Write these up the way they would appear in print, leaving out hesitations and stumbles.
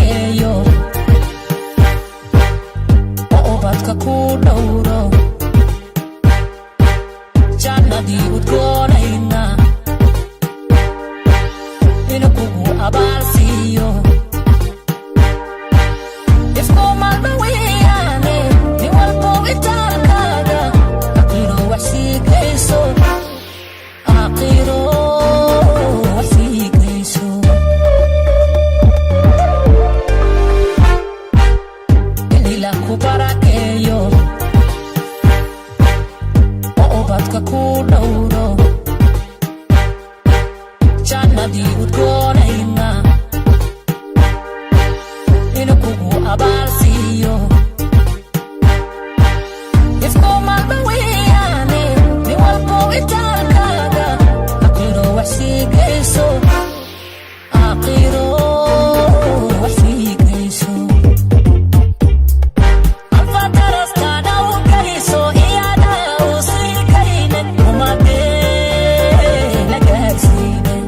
barakeeyo oo ubadka ku dhowro jannadii udgoonayna inuu kugu abaal siiyo ifku maalma weeyaane nin walbo itaalkaaga aqiro wax sii geyso aqiro wax sii geyso ilila ku barakeeyo oo ubadka ku dhowro jannadii udgoonayna inuu kugu abaal siiyo ifku maalma weeyaane nin walbo itaalkaaga aqiro wax sii geyso aqiro wax sii geyso alfatarastana u geliso iyada u sii karinin umadee la gaarsiinin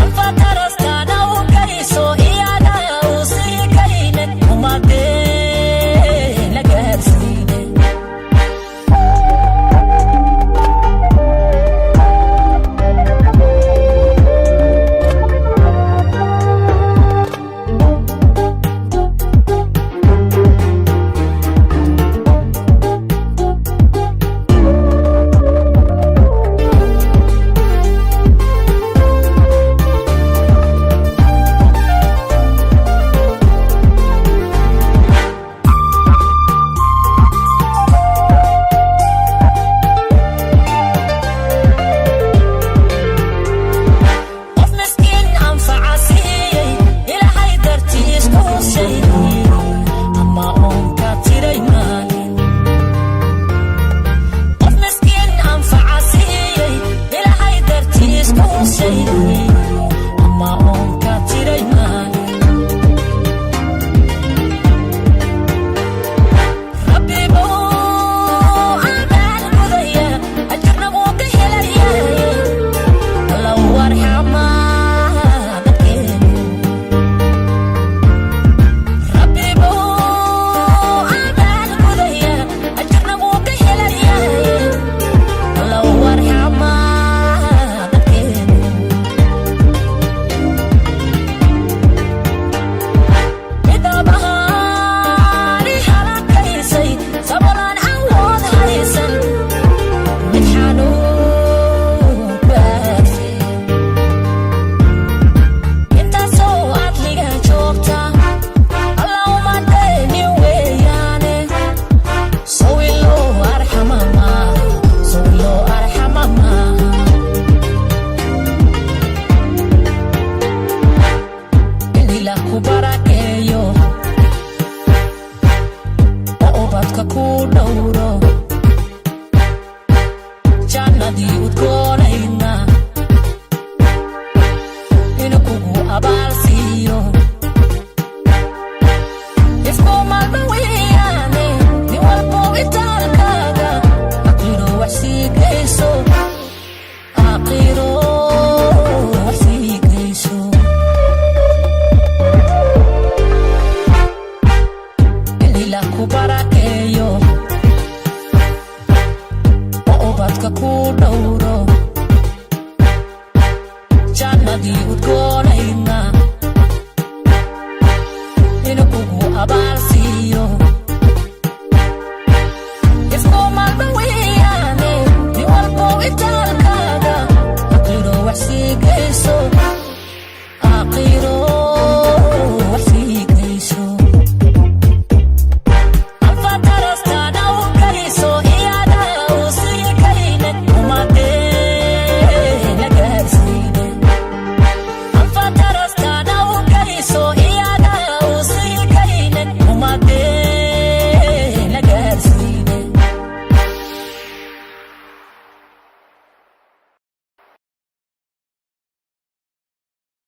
alfatarastana u geliso iyada u sii karinin umadee la gaarsiinin qof miskiin anfaca siiyey ilaahay dartiis ku sheegay ama oonka tiray maalin qof miskiin anfaca siiyey ilaahay dartiis ku sheegay ama oonka tiray maalin rabbi buu abaal gudaya ajirna wuu ka helayaa allow warxama dadkeenu rabbi buu abaal gudaya ajirna wuu ka helayaa allow warxama dadkeenu midabahaani halakaysay sabolaan awood haysan mid xanuun baagsay intaasoo adliga joogta allahuma dayni weeyaane sawiloo arxama maaha sawiloo arxama maaha ilila ku barakeeyo oo ubadka ku dhowro jannadii udgoonayna inuu kugu abaal siiyo ifku maalma weeyaane nin walbo itaalkaaga aqiro wax sii geyso aqiro wax sii geyso ilila ku barakeeyo oo ubadka ku dhowro jannadii udgoonayna inuu kugu abaal siiyo